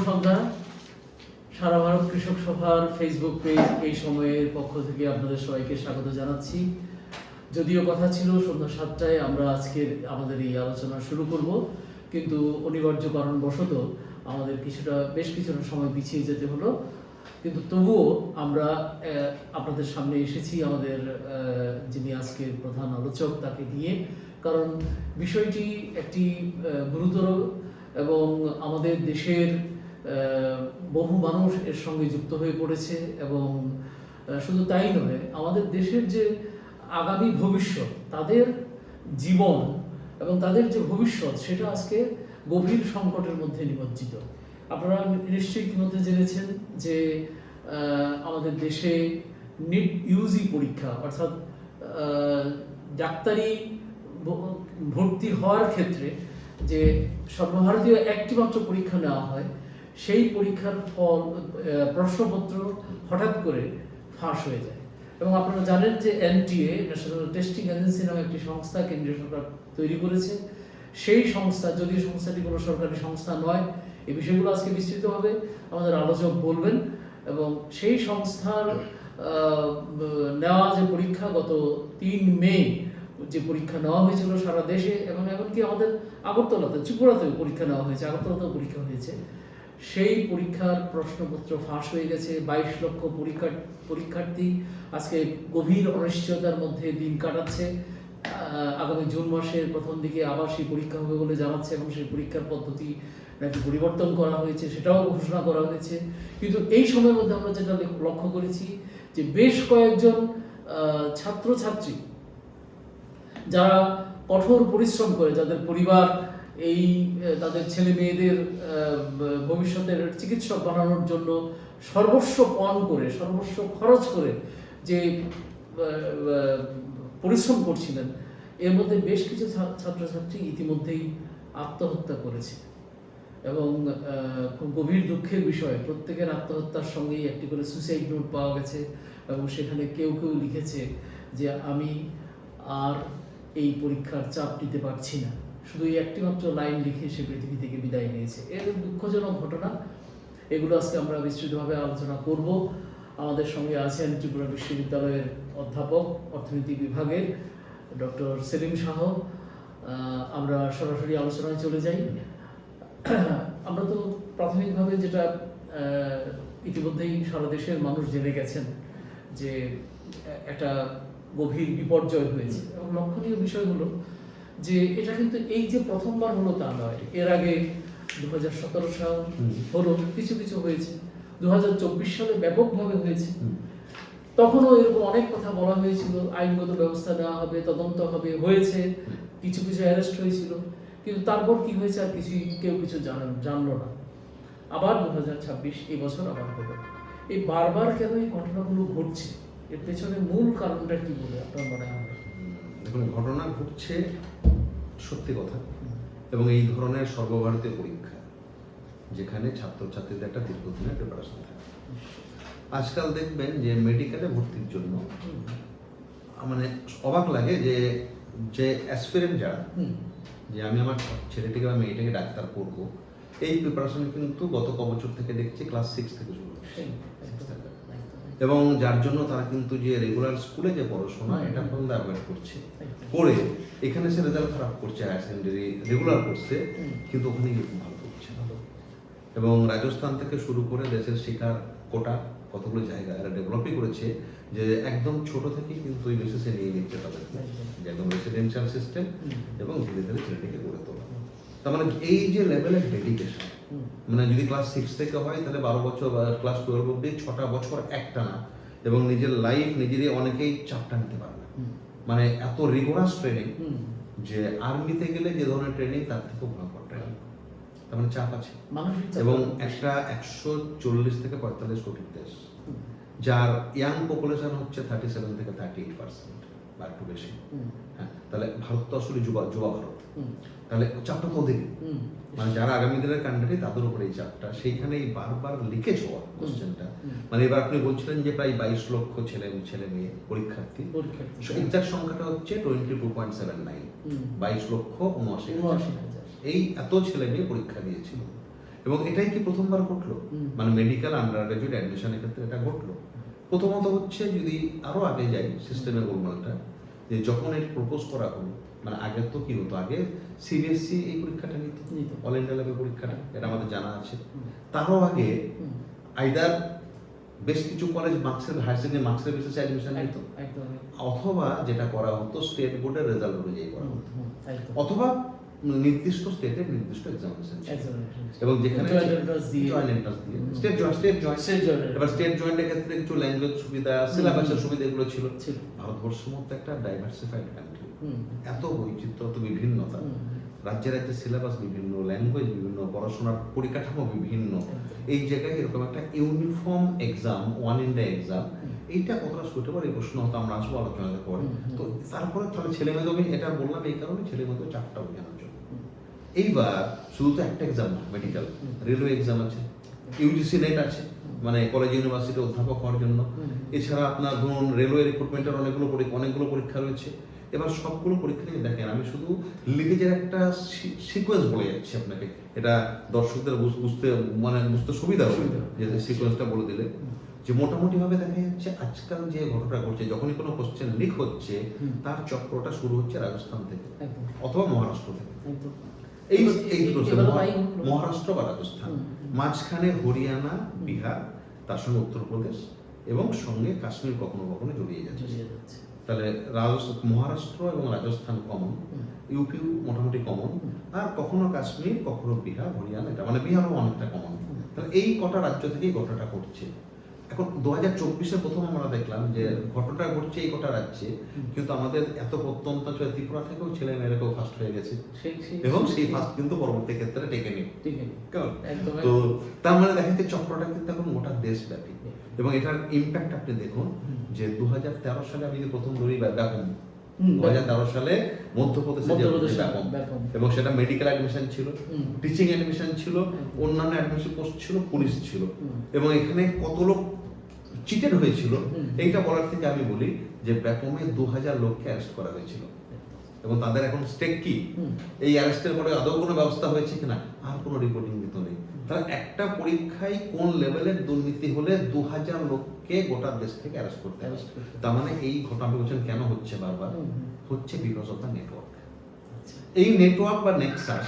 সন্ধ্যা। সারা ভারত কৃষক সভার Facebook page এই সময়ের পক্ষ থেকে আপনাদের সবাইকে স্বাগত জানাচ্ছি। যদিও কথা ছিল সন্ধ্যা 7টায় আমরা আজকের আমাদের এই আলোচনা শুরু করব, কিন্তু অনিবার্য কারণবশত আমাদের বেশ কিছুটা সময় পিছিয়ে যেতে হলো। কিন্তু তবুও আমরা আপনাদের সামনে এসেছি আমাদের যিনি আজকের প্রধান আলোচক তাকে নিয়ে, কারণ বিষয়টি একটি গুরুতর এবং আমাদের দেশের বহু মানুষ এর সঙ্গে যুক্ত হয়ে পড়েছে। এবং শুধু তাই নয়, আমাদের দেশের যে আগামী ভবিষ্যৎ, তাদের জীবন এবং তাদের যে ভবিষ্যৎ, সেটা আজকে গভীর সংকটের মধ্যে নিমজ্জিত। আপনারা নিশ্চয়ই ইতিমধ্যে জেনেছেন যে আমাদের দেশে নিট ইউজি পরীক্ষা, অর্থাৎ ডাক্তারি ভর্তি হওয়ার ক্ষেত্রে যে সর্বভারতীয় একটি মাত্র পরীক্ষা নেওয়া হয়, সেই পরীক্ষার ফল প্রশ্নপত্র হঠাৎ করে ফাঁস হয়ে যায়। এবং আপনারা জানেন যে এনটিএ, ন্যাশনাল টেস্টিং এজেন্সি নামে একটি সংস্থা কেন্দ্রীয় সরকার তৈরি করেছে। সেই সংস্থা, যদিও সংস্থাটি কোনো সরকারি সংস্থা নয়, এই বিষয়গুলো আজকে বিস্তৃতভাবে আমাদের আলোচক বলবেন। এবং সেই সংস্থার নেওয়া যে পরীক্ষা, গত 3 মে যে পরীক্ষা নেওয়া হয়েছিল সারা দেশে, এবং এমনকি আমাদের আগরতলাতে, ত্রিপুরাতেও পরীক্ষা নেওয়া হয়েছে, আগরতলাতেও পরীক্ষা হয়েছে, সেই পরীক্ষার প্রশ্নপত্র ফাঁস হয়ে গেছে। 22 লক্ষ পরীক্ষার্থী আজকে গভীর অনিশ্চয়তার মধ্যে দিন কাটাচ্ছে। আগামী জুন মাসের প্রথম দিকে আবার সেই পরীক্ষা হবে বলে জানাচ্ছে, এবং সেই পরীক্ষার পদ্ধতি নাকি পরিবর্তন করা হয়েছে, সেটাও ঘোষণা করা হয়েছে। কিন্তু এই সময়ের মধ্যে আমরা যেটা লক্ষ্য করেছি যে বেশ কয়েকজন ছাত্রছাত্রী যারা কঠোর পরিশ্রম করে, যাদের পরিবার এই তাদের ছেলে মেয়েদের ভবিষ্যতের চিকিৎসক বানানোর জন্য সর্বস্ব পণ করে, সর্বস্ব খরচ করে যে পরিশ্রম করছিলেন, এর মধ্যে বেশ কিছু ছাত্রছাত্রী ইতিমধ্যেই আত্মহত্যা করেছে। এবং খুব গভীর দুঃখের বিষয়, প্রত্যেকের আত্মহত্যার সঙ্গেই একটি করে সুইসাইড নোট পাওয়া গেছে। এবং সেখানে কেউ কেউ লিখেছে যে আমি আর এই পরীক্ষার চাপ নিতে পারছি না, শুধু এই একটি মাত্র লাইন লিখে সে পৃথিবী থেকে বিদায় নিয়েছে। এর দুঃখজনক ঘটনা। এগুলো আজকে আমরা বিস্তৃতভাবে আলোচনা করব। আমাদের সঙ্গে আছেন ত্রিপুরা বিশ্ববিদ্যালয়ের অধ্যাপক, অর্থনীতি বিভাগের ডক্টর সেলিম শাহ। আমরা সরাসরি আলোচনায় চলে যাই। আমরা তো প্রাথমিকভাবে যেটা ইতিমধ্যেই সারা দেশের মানুষ জেনে গেছেন যে একটা গভীর বিপর্যয় হয়েছে। এবং লক্ষণীয় বিষয় হলো যে এটা কিন্তু এই যে প্রথমবার হলো তা নয়। এর আগে 2017 সাল হলো, কিছু কিছু হয়েছে, 2024 সালে ব্যাপকভাবে হয়েছে। তখনও এরকম অনেক কথা বলা হয়েছিল, আইনগত ব্যবস্থা নেওয়া হবে, তদন্ত হবে, হয়েছে, কিছু কিছু অ্যারেস্ট হয়েছিল। কিন্তু তারপর কি হয়েছে আর কেউ কিছু জানলো না। আবার 2026 এই বছর আবার হলো। এই বারবার কেন এই ঘটনাগুলো ঘটছে, এর পেছনে মূল কারণটা কি বলে আপনার মনে হয়? দেখুন, ঘটনা ঘটছে সত্যি কথা, এবং এই ধরনের সর্বভারতীয় পরীক্ষা যেখানে ছাত্রছাত্রীদের একটা দীর্ঘদিনের প্রিপারেশন থাকে। আজকাল দেখবেন যে মেডিকেলে ভর্তির জন্য মানে অবাক লাগে যে অ্যাসপিরেন্ট যারা, যে আমি আমার ছেলেটিকে বা মেয়েটাকে ডাক্তার করবো, এই প্রিপারেশন কিন্তু গত বছর থেকে দেখছি ক্লাস 6 থেকে শুরু হচ্ছে। এবং যার জন্য তারা কিন্তু যে রেগুলার স্কুলে যে পড়াশোনা, এটা বন্ধ অ্যাভয়েড করছে, করে এখানে সে রেজাল্ট খারাপ করছে হায়ার সেকেন্ডারি রেগুলার কোর্সে, কিন্তু ওখানে গিয়ে খুব ভালো করছে। এবং রাজস্থান থেকে শুরু করে দেশের শিক্ষার কোটা কতগুলো জায়গা এরা ডেভেলপই করেছে, যে একদম ছোট থেকেই কিন্তু ওই বেসিসে নিয়ে নিচ্ছে তাদের, যে একদম রেসিডেন্সিয়াল সিস্টেম, এবং ধীরে ধীরে ছেলেটিকে গড়ে তোলা। তার মানে এই যে লেভেলের ডেডিকেশন, মানে যদি ক্লাস 6 থেকে হয় তাহলে 12 বছর, ক্লাস 12 অব্দি 6টা বছর একটানা, এবং নিজের লাইফ নিজেরই অনেকেই চাপটা নিতে পারে না। মানে এত রিগোরাস ট্রেনিং, যে আর্মিতে গেলে যে ধরনের ট্রেনিং তার থেকেও ভয়ঙ্কর ট্রেনিং। তার মানে চাপ আছে। এবং একটা 140 থেকে 45 কোটি দেশ, যার ইয়াং পপুলেশন হচ্ছে 37 থেকে 38% বা একটু বেশি। হ্যাঁ, তাহলে ভারত তো আসলে যুবা ভারত, তাহলে চাপটা কতদিন, মানে যারা আগামী দিনের ক্যান্ডিডেট তাদের উপরে এই চাপটা, সেইখানেই বারবার লিকেজ হওয়ার কোশ্চেনটা। মানে এবার আপনি বলছিলেন যে প্রায় 22 লক্ষ ছেলে মেয়ে পরীক্ষার্থী, এক্সাক্ট সংখ্যাটা হচ্ছে 22.79, 22 লক্ষ 79 হাজার। এই এত ছেলে মেয়ে পরীক্ষা দিয়েছিল। এবং এটাই কি প্রথমবার ঘটলো? হুম। মানে মেডিকেল আন্ডার গ্রাজুয়েট অ্যাডমিশনের ক্ষেত্রে এটা ঘটলো। প্রথমত হচ্ছে, যদি আরো আগে যাই সিস্টেমের গোলমালটা, যে যখন এর প্রপোজ করা হলো, মানে আগে তো কি হতো, আগে সিবিএসসি এই পরীক্ষাটা নিত, নিত। অল ইন্ডিয়া লেভেল পরীক্ষাটা, এটা আমাদের জানা আছে। হুম। তারও আগে হুম। আইদার বেশ কিছু কলেজ মার্কসের, হায়ার সেকেন্ডারি মার্কসের বেসিসে অ্যাডমিশন নিত, একদম একদম অথবা যেটা করা হতো স্টেট বোর্ডের রেজাল্ট অনুযায়ী করা হুম, হতো, হুম, একদম। অথবা নির্দিষ্ট স্টেটের নির্দিষ্ট এক্সামিনেশন Examination। এবং যেখানে Joint entrance দিয়ে। জয়েন্ট এন্ট্রান্স দিয়ে হুম। State joint State joint। এবার স্টেট জয়েন্টের ক্ষেত্রে কিছু ল্যাঙ্গুয়েজ সুবিধা, সিলেবাসের সুবিধা এগুলো ছিল। ছিল। ভারতবর্ষের মতো একটা ডাইভার্সিফাইড কান্ট্রি, হুম। এত বৈচিত্র্য, এত বিভিন্নতা, হুম। রাজ্যে রাজ্যে সিলেবাস বিভিন্ন, ল্যাঙ্গুয়েজ বিভিন্ন, পড়াশোনার পরিকাঠামো বিভিন্ন, এই জায়গায় এরকম একটা uniform exam, one India exam, এইটা কতটা সুটেবল, এই প্রশ্ন হয়তো আমরা আসবো আলোচনাতে পরে। তো তারপরে তাহলে ছেলে মেয়েদের, আমি এটা বললাম এই কারণে, ছেলে মেয়েদের চারটা বোঝানোর জন্য। এইবার শুধু তো একটা এক্সাম না, মেডিকেল, রেলওয়ে এক্সাম আছে, ইউজিসি নেট আছে, মানে কলেজ ইউনিভার্সিটি অধ্যাপক হওয়ার জন্য। এছাড়া আপনার ধরুন রেলওয়ে রিক্রুটমেন্টের অনেকগুলো পরীক্ষা রয়েছে। এবার সবগুলো পরীক্ষা নিয়ে দেখেন, আমি শুধু লিগেজের একটা সিকোয়েন্স বলে যাচ্ছি আপনাকে, এটা দর্শকদের বুঝতে সুবিধা হবে যে সিকোয়েন্সটা বলে দিলে, যে মোটামুটি ভাবে দেখা যাচ্ছে আজকাল যে ঘটনা ঘটছে, যখনই কোনো কোশ্চেন লিক হচ্ছে, তার চক্রটা শুরু হচ্ছে রাজস্থান থেকে একদম। অথবা মহারাষ্ট্র থেকে। একদম। এই দুটো এবারও তাই হলো। মহারাষ্ট্র বা রাজস্থান, হুম। মাঝখানে হরিয়ানা, বিহার, তার সঙ্গে উত্তরপ্রদেশ, এবং সঙ্গে কাশ্মীর কখনো কখনো জড়িয়ে যাচ্ছে। জড়িয়ে যাচ্ছে। তাহলে মহারাষ্ট্র এবং রাজস্থান কমন, ইউপিও মোটামুটি কমন, আর কখনো কাশ্মীর, কখনো বিহার, হরিয়ানা, এটা মানে বিহারও অনেকটা কমন। তাহলে এই কটা রাজ্য থেকেই ঘটনাটা ঘটছে। এখন 2024-এ প্রথম আমরা দেখলাম যে ঘটনাটা ঘটছে এই কটা রাজ্যে, কিন্তু আমাদের এত প্রত্যন্ত ত্রিপুরা থেকেও ছেলে মেয়েরা কেউ ফার্স্ট হয়ে গেছে, এবং সেই ফার্স্ট কিন্তু পরবর্তী ক্ষেত্রে টেকেনি। একদম। তো তার মানে দেখা যাচ্ছে চক্রটা কিন্তু এখন গোটা দেশব্যাপী, এবং এটার ইম্প্যাক্ট আপনি দেখুন যে 2013 সালে আমি যদি প্রথম ধরি ব্যাপম, 2013 সালে মধ্যপ্রদেশে যে ব্যাপম, এবং সেটা মেডিকেল অ্যাডমিশন ছিল, টিচিং অ্যাডমিশন ছিল, অন্যান্য অ্যাডমিশন পোস্ট ছিল, পুলিশ ছিল, এবং এখানে কত লোক চিটেড হয়েছিল এইটা বলার থেকে আমি বলি যে ব্যাপমে 2000 লোককে অ্যারেস্ট করা হয়েছিল, এবং তাদের এখন স্টেক কি, এই অ্যারেস্টের পরে আদৌ কোনো ব্যবস্থা হয়েছে কিনা আর কোনো রিপোর্টিং দিত নেই। তাহলে একটা পরীক্ষায় কোন লেভেলের দুর্নীতি হলে 2000 লোককে গোটা দেশ থেকে অ্যারেস্ট করতে হবে। তার মানে এই ঘটনা বলছেন কেন হচ্ছে বারবার, হচ্ছে বিকজ অফ দ্য নেটওয়ার্ক। এই নেটওয়ার্ক বা নেক্সাস